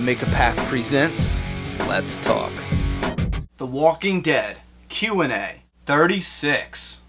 Make a Path presents Let's Talk. The Walking Dead Q&A 36.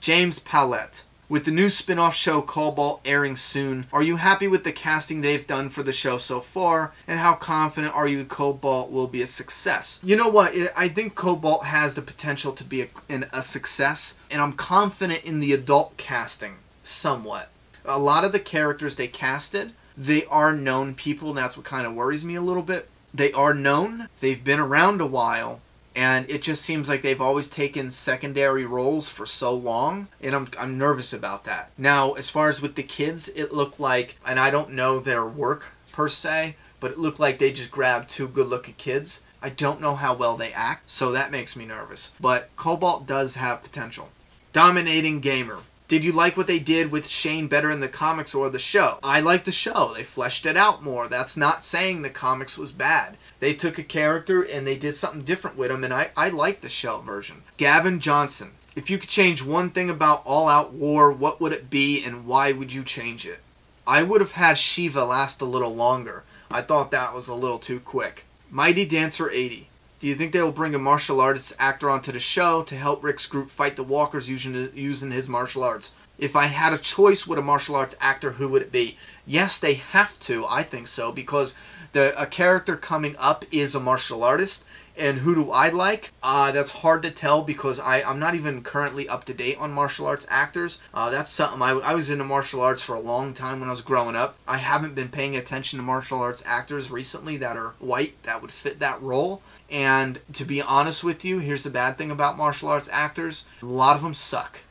James Paulette. With the new spin-off show Cobalt airing soon, are you happy with the casting they've done for the show so far? And how confident are you Cobalt will be a success? You know what? I think Cobalt has the potential to be a success, and I'm confident in the adult casting, somewhat. A lot of the characters they casted, they are known people, and that's what kind of worries me a little bit. They are known, they've been around a while, and it just seems like they've always taken secondary roles for so long, and I'm nervous about that. Now, as far as with the kids, it looked like, and I don't know their work per se, but it looked like they just grabbed two good-looking kids. I don't know how well they act, so that makes me nervous. But Cobalt does have potential. Dominating Gamer. Did you like what they did with Shane better in the comics or the show? I like the show. They fleshed it out more. That's not saying the comics was bad. They took a character and they did something different with him, and I like the show version. Gavin Johnson. If you could change one thing about All Out War, what would it be and why would you change it? I would have had Shiva last a little longer. I thought that was a little too quick. Mighty Dancer 80. Do you think they will bring a martial arts actor onto the show to help Rick's group fight the walkers using his martial arts? If I had a choice with a martial arts actor, who would it be? Yes, they have to. I think so, because a character coming up is a martial artist. And who do I like? That's hard to tell because I'm not even currently up to date on martial arts actors. That's something I was into martial arts for a long time when I was growing up. I haven't been paying attention to martial arts actors recently that are white that would fit that role. And to be honest with you, here's the bad thing about martial arts actors. A lot of them suck.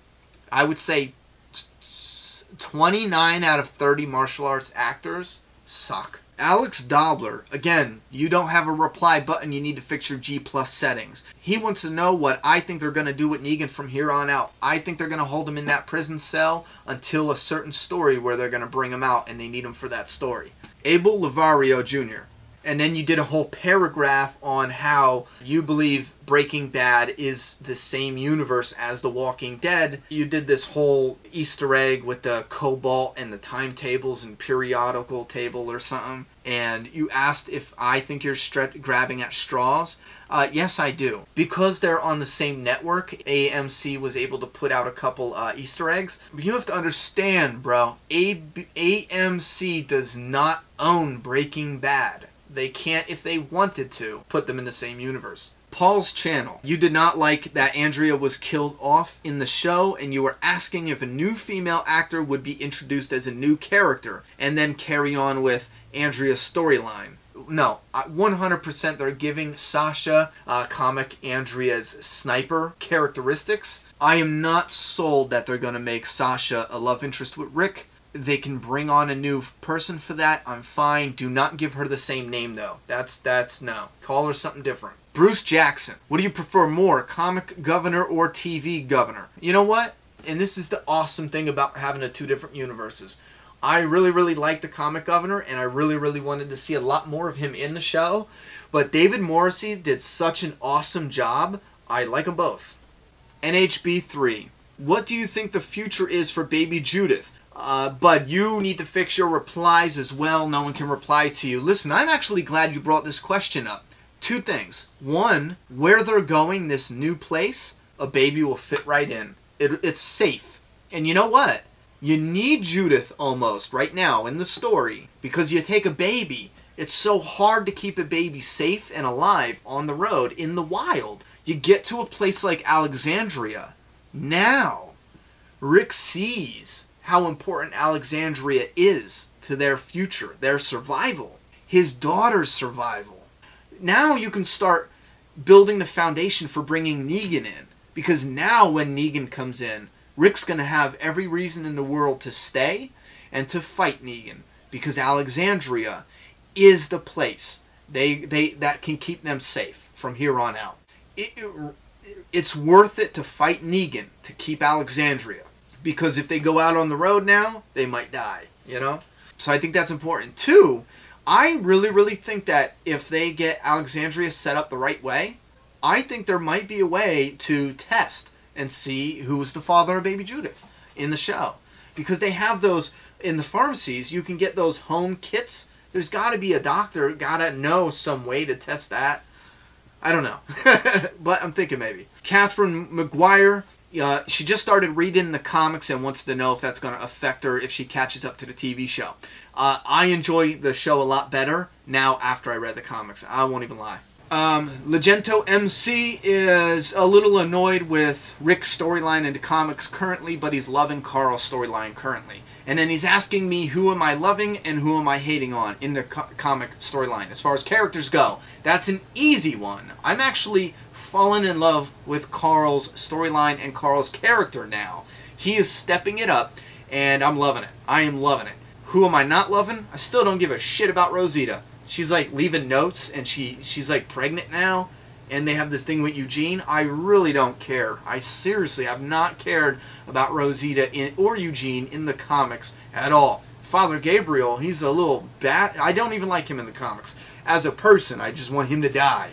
I would say 29 out of 30 martial arts actors suck. Alex Dobler, again, you don't have a reply button, you need to fix your G+ settings. He wants to know what I think they're going to do with Negan from here on out. I think they're going to hold him in that prison cell until a certain story where they're going to bring him out and they need him for that story. Abel Lavario Jr. And then you did a whole paragraph on how you believe Breaking Bad is the same universe as The Walking Dead. You did this whole Easter egg with the Cobalt and the timetables and periodical table or something. And you asked if I think you're grabbing at straws. Yes, I do. Because they're on the same network, AMC was able to put out a couple Easter eggs. But you have to understand, bro, AMC does not own Breaking Bad. They can't, if they wanted to, put them in the same universe. Paul's channel. You did not like that Andrea was killed off in the show, and you were asking if a new female actor would be introduced as a new character, and then carry on with Andrea's storyline. No, 100% they're giving Sasha, comic Andrea's sniper characteristics. I am not sold that they're going to make Sasha a love interest with Rick. They can bring on a new person for that. I'm fine. Do not give her the same name, though. That's no. Call her something different. Bruce Jackson. What do you prefer more, comic governor or TV governor? You know what? And this is the awesome thing about having the two different universes. I really, really like the comic governor, and I really, really wanted to see a lot more of him in the show. But David Morrissey did such an awesome job. I like them both. NHB3. What do you think the future is for Baby Judith? But you need to fix your replies as well. No one can reply to you. Listen, I'm actually glad you brought this question up. Two things. One, where they're going, this new place, a baby will fit right in. It's safe. And you know what? You need Judith almost right now in the story because you take a baby. It's so hard to keep a baby safe and alive on the road in the wild. You get to a place like Alexandria. Now, Rick sees how important Alexandria is to their future, their survival, his daughter's survival. Now you can start building the foundation for bringing Negan in. Because now when Negan comes in, Rick's going to have every reason in the world to stay and to fight Negan. Because Alexandria is the place that can keep them safe from here on out. It's worth it to fight Negan to keep Alexandria. Because if they go out on the road now, they might die, you know? So I think that's important. Two, I really, really think that if they get Alexandria set up the right way, I think there might be a way to test and see who was the father of Baby Judith in the show. Because they have those, in the pharmacies, you can get those home kits There's got to be a doctor, got to know some way to test that. I don't know. But I'm thinking maybe. Catherine McGuire, she just started reading the comics and wants to know if that's going to affect her if she catches up to the TV show. I enjoy the show a lot better now after I read the comics. I won't even lie. Legento MC is a little annoyed with Rick's storyline in the comics currently, but he's loving Carl's storyline currently. And then he's asking me who am I loving and who am I hating on in the comic storyline. As far as characters go, that's an easy one. I'm actually fallen in love with Carl's storyline and Carl's character now. He is stepping it up, and I'm loving it. I am loving it. Who am I not loving? I still don't give a shit about Rosita. She's like leaving notes, and she's like pregnant now, and they have this thing with Eugene. I really don't care. I seriously have not cared about Rosita or Eugene in the comics at all. Father Gabriel, he's a little bad. I don't even like him in the comics. As a person, I just want him to die.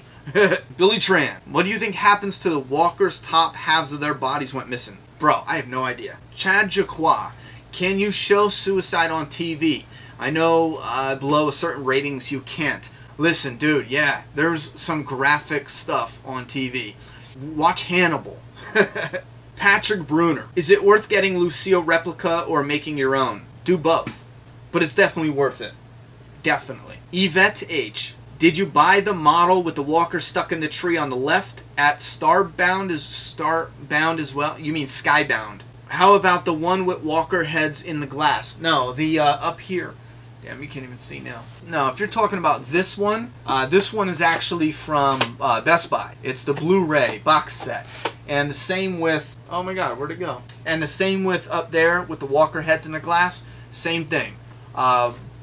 Billy Tran, what do you think happens to the walkers' top halves of their bodies went missing? Bro, I have no idea. Chad Jaqua, can you show suicide on TV? I know below a certain ratings you can't. Listen, dude, yeah, there's some graphic stuff on TV. Watch Hannibal. Patrick Bruner, is it worth getting Lucille replica or making your own? Do both. But it's definitely worth it. Definitely. Yvette H, did you buy the model with the walker stuck in the tree on the left at Starbound as well? You mean Skybound. How about the one with walker heads in the glass? No, the up here. Damn, you can't even see now. No, if you're talking about this one is actually from Best Buy. It's the Blu-ray box set. And the same with, oh my god, where'd it go? And the same with up there with the walker heads in the glass. Same thing.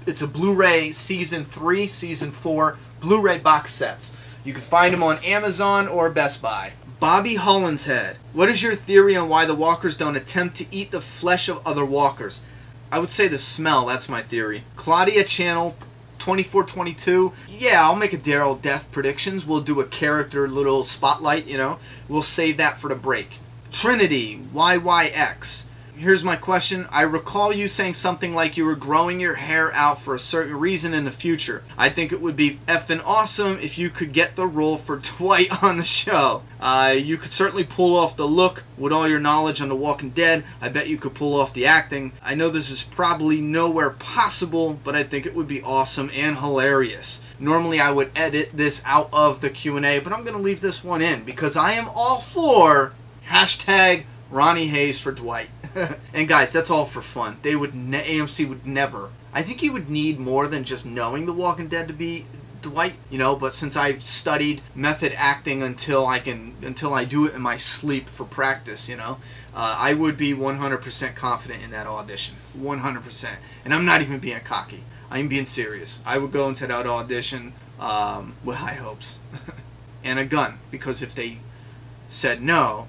It's a Blu-ray Season 3, Season 4 Blu-ray box sets. You can find them on Amazon or Best Buy. Bobby Hollinshead, what is your theory on why the walkers don't attempt to eat the flesh of other walkers? I would say the smell, that's my theory. Claudia Channel 2422, yeah, I'll make a Daryl death predictions. We'll do a character little spotlight, you know. We'll save that for the break. Trinity YYX, here's my question. I recall you saying something like you were growing your hair out for a certain reason in the future. I think it would be effing awesome if you could get the role for Dwight on the show. You could certainly pull off the look with all your knowledge on The Walking Dead. I bet you could pull off the acting. I know this is probably nowhere possible, but I think it would be awesome and hilarious. Normally I would edit this out of the Q&A, but I'm going to leave this one in because I am all for hashtag Ronnie Hayes for Dwight. And guys, that's all for fun. They would AMC would never. I think you would need more than just knowing The Walking Dead to be Dwight, you know, but since I've studied method acting until I do it in my sleep for practice, you know, I would be 100% confident in that audition. 100%. And I'm not even being cocky. I'm being serious. I would go into that audition with high hopes. And a gun, because if they said no.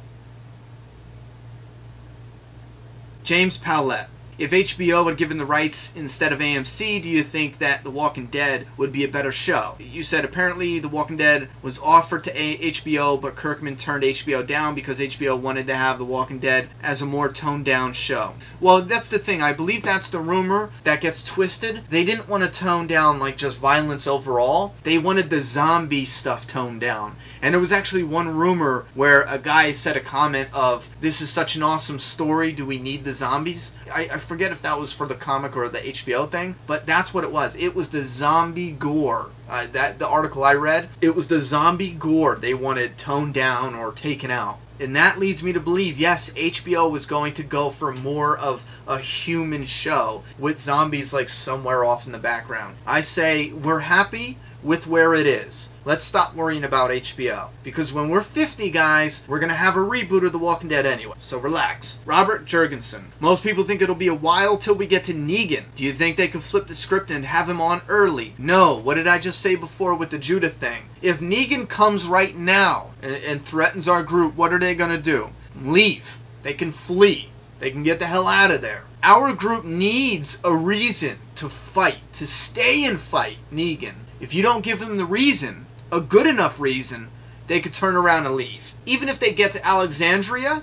James Powlett, if HBO had given the rights instead of AMC, do you think that The Walking Dead would be a better show? You said apparently The Walking Dead was offered to HBO, but Kirkman turned HBO down because HBO wanted to have The Walking Dead as a more toned down show. Well, that's the thing. I believe that's the rumor that gets twisted. They didn't want to tone down like just violence overall. They wanted the zombie stuff toned down. And there was actually one rumor where a guy said a comment of, this is such an awesome story, do we need the zombies? I forget if that was for the comic or the HBO thing, but that's what it was. It was the zombie gore. The article I read, it was the zombie gore they wanted toned down or taken out. And that leads me to believe, yes, HBO was going to go for more of a human show with zombies like somewhere off in the background. I say we're happy with where it is. Let's stop worrying about HBO. Because when we're 50, guys, we're going to have a reboot of The Walking Dead anyway. So relax. Robert Jurgensen. Most people think it'll be a while till we get to Negan. Do you think they could flip the script and have him on early? No. What did I just say before with the Judith thing? If Negan comes right now and threatens our group, what are they going to do? Leave. They can flee. They can get the hell out of there. Our group needs a reason to fight, to stay and fight Negan. If you don't give them the reason, a good enough reason, they could turn around and leave. Even if they get to Alexandria,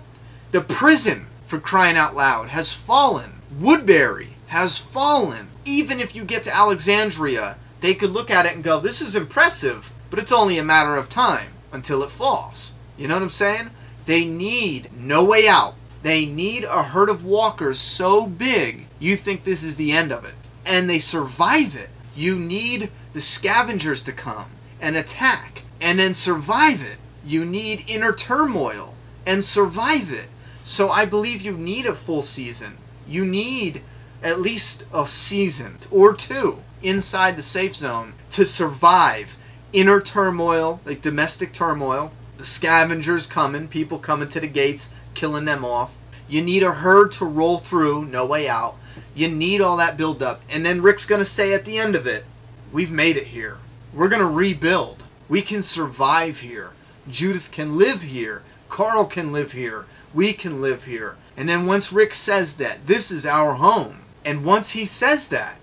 the prison, for crying out loud, has fallen. Woodbury has fallen. even if you get to Alexandria, they could look at it and go, this is impressive, but it's only a matter of time until it falls. You know what I'm saying? They need no way out. They need a herd of walkers so big, you think this is the end of it. And they survive it. You need the scavengers to come and attack and then survive it. You need inner turmoil and survive it. So I believe you need a full season. You need at least a season or two inside the safe zone to survive inner turmoil, like domestic turmoil, the scavengers coming, people coming to the gates, killing them off. You need a herd to roll through, no way out. You need all that build up. And then Rick's going to say at the end of it, we've made it here. We're going to rebuild. We can survive here. Judith can live here. Carl can live here. We can live here. And then once Rick says that, this is our home. And once he says that,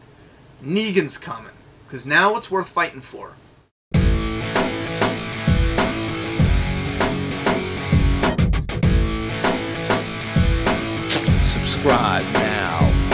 Negan's coming. Because now it's worth fighting for. Subscribe now.